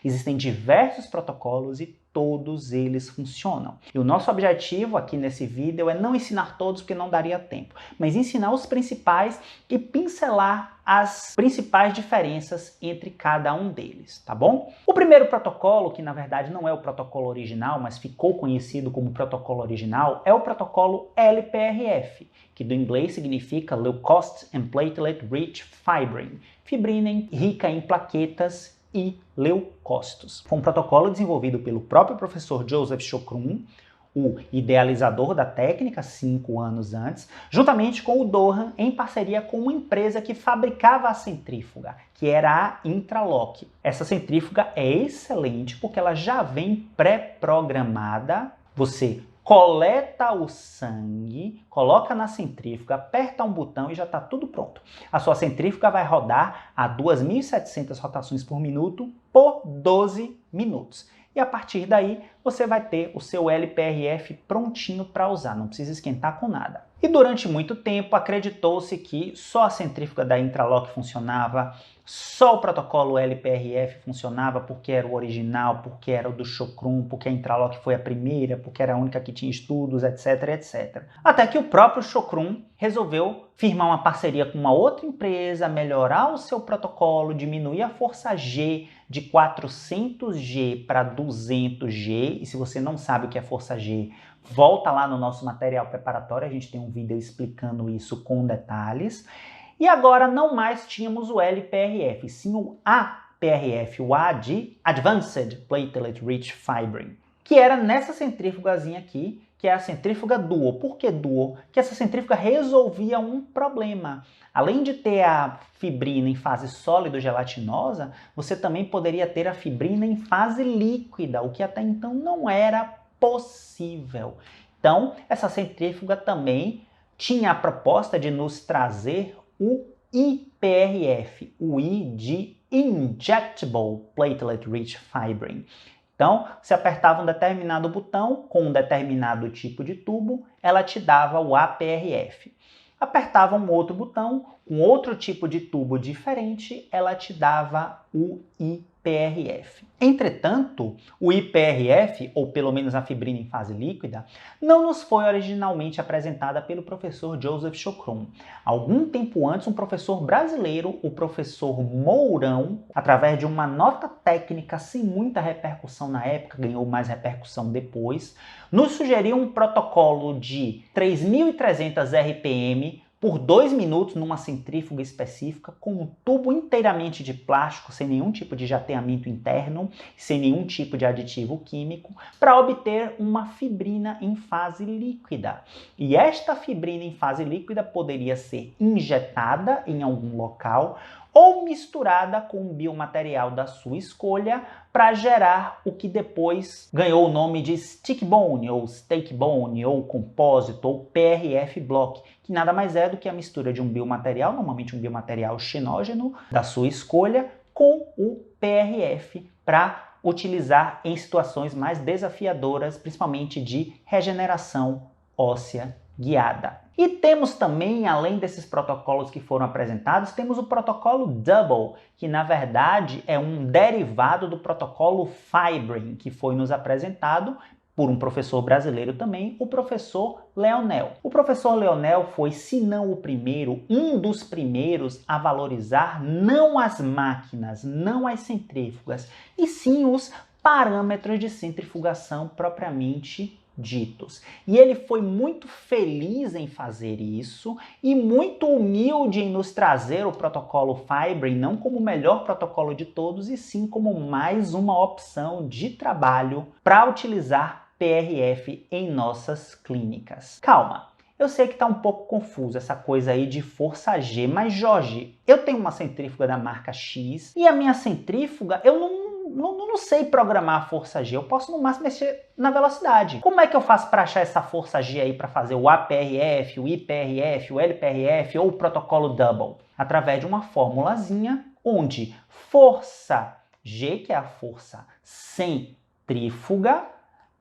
Existem diversos protocolos e todos eles funcionam. E o nosso objetivo aqui nesse vídeo é não ensinar todos porque não daria tempo, mas ensinar os principais e pincelar as principais diferenças entre cada um deles, tá bom? O primeiro protocolo, que na verdade não é o protocolo original, mas ficou conhecido como protocolo original, é o protocolo LPRF, que do inglês significa Low Cost and Platelet Rich Fibrin, fibrina rica em plaquetas e leucócitos. Foi um protocolo desenvolvido pelo próprio professor Joseph Chocron, o idealizador da técnica 5 anos antes, juntamente com o Doran, em parceria com uma empresa que fabricava a centrífuga, que era a Intralock. Essa centrífuga é excelente porque ela já vem pré-programada. Você coleta o sangue, coloca na centrífuga, aperta um botão e já está tudo pronto. A sua centrífuga vai rodar a 2.700 rotações por minuto por 12 minutos. E a partir daí, você vai ter o seu LPRF prontinho para usar, não precisa esquentar com nada. E durante muito tempo, acreditou-se que só a centrífuga da Intralock funcionava, só o protocolo LPRF funcionava porque era o original, porque era o do Chocron, porque a Intralock foi a primeira, porque era a única que tinha estudos, etc, etc. Até que o próprio Chocron resolveu firmar uma parceria com uma outra empresa, melhorar o seu protocolo, diminuir a força G de 400G para 200G. E se você não sabe o que é força G, volta lá no nosso material preparatório, a gente tem um vídeo explicando isso com detalhes. E agora não mais tínhamos o LPRF, sim o APRF, o A de Advanced Platelet Rich Fibrin, que era nessa centrífugazinha aqui, que é a centrífuga Duo. Por que Duo? Que essa centrífuga resolvia um problema. Além de ter a fibrina em fase sólido-gelatinosa, você também poderia ter a fibrina em fase líquida, o que até então não era possível. Então, essa centrífuga também tinha a proposta de nos trazer o IPRF, o I de Injectable Platelet Rich Fibrin. Então, você apertava um determinado botão com um determinado tipo de tubo, ela te dava o APRF. Apertava um outro botão com outro tipo de tubo diferente, ela te dava o IPRF. Entretanto, o IPRF, ou pelo menos a fibrina em fase líquida, não nos foi originalmente apresentada pelo professor Joseph Chocron. Algum tempo antes, um professor brasileiro, o professor Mourão, através de uma nota técnica sem muita repercussão na época, ganhou mais repercussão depois, nos sugeriu um protocolo de 3.300 RPM por 2 minutos numa centrífuga específica, com um tubo inteiramente de plástico, sem nenhum tipo de jateamento interno, sem nenhum tipo de aditivo químico, para obter uma fibrina em fase líquida. E esta fibrina em fase líquida poderia ser injetada em algum local ou misturada com um biomaterial da sua escolha para gerar o que depois ganhou o nome de stick bone, ou steak bone, ou compósito, ou PRF block, que nada mais é do que a mistura de um biomaterial, normalmente um biomaterial xenógeno da sua escolha, com o PRF para utilizar em situações mais desafiadoras, principalmente de regeneração óssea guiada. E temos também, além desses protocolos que foram apresentados, temos o protocolo Double, que na verdade é um derivado do protocolo Fibrin, que foi nos apresentado por um professor brasileiro também, o professor Leonel. O professor Leonel foi, se não o primeiro, um dos primeiros a valorizar não as máquinas, não as centrífugas, e sim os parâmetros de centrifugação propriamente ditos. E ele foi muito feliz em fazer isso e muito humilde em nos trazer o protocolo Fibrin, não como o melhor protocolo de todos, e sim como mais uma opção de trabalho para utilizar PRF em nossas clínicas. Calma, eu sei que está um pouco confuso essa coisa aí de força G, mas Jorge, eu tenho uma centrífuga da marca X e a minha centrífuga, eu não sei programar a força G, eu posso no máximo mexer na velocidade. Como é que eu faço para achar essa força G aí para fazer o APRF, o IPRF, o LPRF ou o protocolo Double? Através de uma formulazinha onde força G, que é a força centrífuga,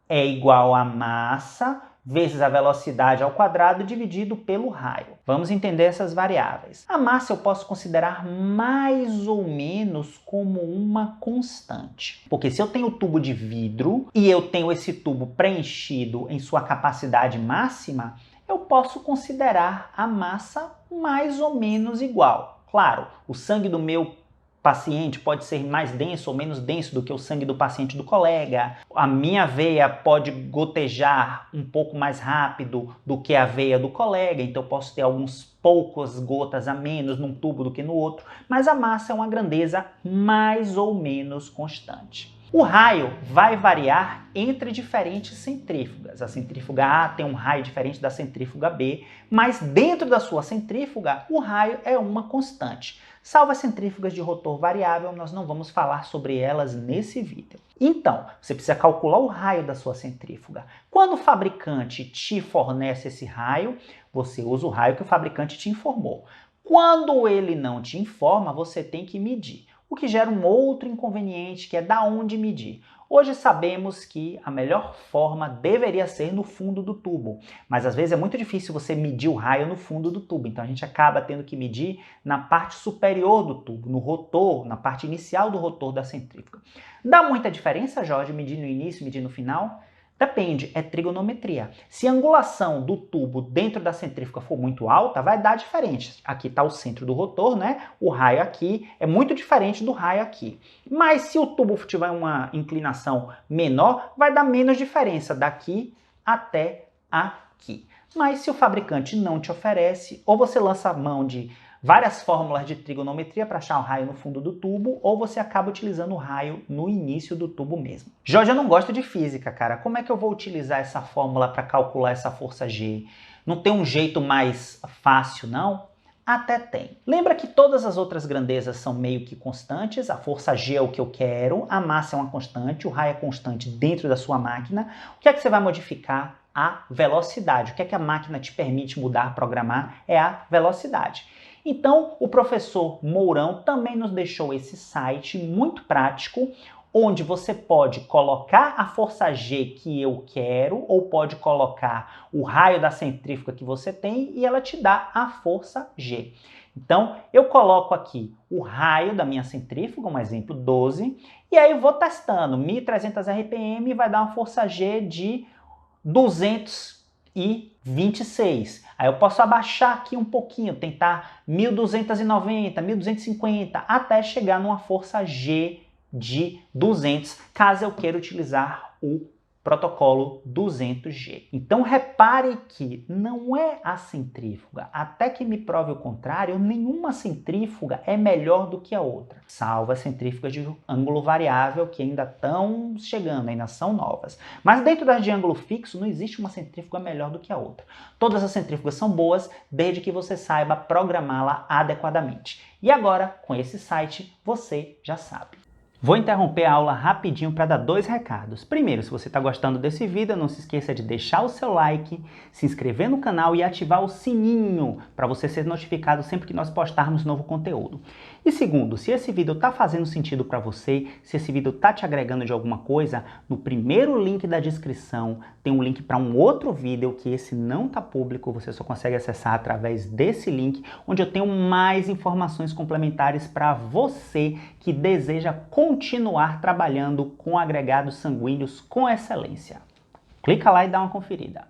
é igual a massa vezes a velocidade ao quadrado dividido pelo raio. Vamos entender essas variáveis. A massa eu posso considerar mais ou menos como uma constante. Porque se eu tenho tubo de vidro e eu tenho esse tubo preenchido em sua capacidade máxima, eu posso considerar a massa mais ou menos igual. Claro, o sangue do meu paciente pode ser mais denso ou menos denso do que o sangue do paciente do colega. A minha veia pode gotejar um pouco mais rápido do que a veia do colega, então eu posso ter alguns poucas gotas a menos num tubo do que no outro, mas a massa é uma grandeza mais ou menos constante. O raio vai variar entre diferentes centrífugas. A centrífuga A tem um raio diferente da centrífuga B, mas dentro da sua centrífuga, o raio é uma constante. Salvo as centrífugas de rotor variável, nós não vamos falar sobre elas nesse vídeo. Então, você precisa calcular o raio da sua centrífuga. Quando o fabricante te fornece esse raio, você usa o raio que o fabricante te informou. Quando ele não te informa, você tem que medir. O que gera um outro inconveniente, que é da onde medir. Hoje sabemos que a melhor forma deveria ser no fundo do tubo, mas às vezes é muito difícil você medir o raio no fundo do tubo, então a gente acaba tendo que medir na parte superior do tubo, no rotor, na parte inicial do rotor da centrífuga. Dá muita diferença, Jorge, medir no início, medir no final? Depende, é trigonometria. Se a angulação do tubo dentro da centrífuga for muito alta, vai dar diferente. Aqui está o centro do rotor, né? O raio aqui é muito diferente do raio aqui. Mas se o tubo tiver uma inclinação menor, vai dar menos diferença daqui até aqui. Mas se o fabricante não te oferece, ou você lança a mão de várias fórmulas de trigonometria para achar o raio no fundo do tubo, ou você acaba utilizando o raio no início do tubo mesmo. Jorge, eu não gosto de física, cara. Como é que eu vou utilizar essa fórmula para calcular essa força G? Não tem um jeito mais fácil, não? Até tem. Lembra que todas as outras grandezas são meio que constantes, a força G é o que eu quero, a massa é uma constante, o raio é constante dentro da sua máquina. O que é que você vai modificar? A velocidade. O que é que a máquina te permite mudar, programar? É a velocidade. Então, o professor Mourão também nos deixou esse site muito prático, onde você pode colocar a força G que eu quero, ou pode colocar o raio da centrífuga que você tem e ela te dá a força G. Então, eu coloco aqui o raio da minha centrífuga, um exemplo 12, e aí vou testando. 1.300 RPM vai dar uma força G de 226. Aí eu posso abaixar aqui um pouquinho, tentar 1.290, 1.250, até chegar numa força G de 200, caso eu queira utilizar o protocolo 200G. Então repare que não é a centrífuga, até que me prove o contrário, nenhuma centrífuga é melhor do que a outra, salvo as centrífugas de ângulo variável que ainda estão chegando, ainda são novas. Mas dentro das de ângulo fixo não existe uma centrífuga melhor do que a outra. Todas as centrífugas são boas, desde que você saiba programá-la adequadamente. E agora, com esse site, você já sabe. Vou interromper a aula rapidinho para dar dois recados. Primeiro, se você está gostando desse vídeo, não se esqueça de deixar o seu like, se inscrever no canal e ativar o sininho para você ser notificado sempre que nós postarmos novo conteúdo. E segundo, se esse vídeo está fazendo sentido para você, se esse vídeo está te agregando de alguma coisa, no primeiro link da descrição tem um link para um outro vídeo que esse não está público, você só consegue acessar através desse link, onde eu tenho mais informações complementares para você que deseja continuar trabalhando com agregados sanguíneos com excelência. Clica lá e dá uma conferida.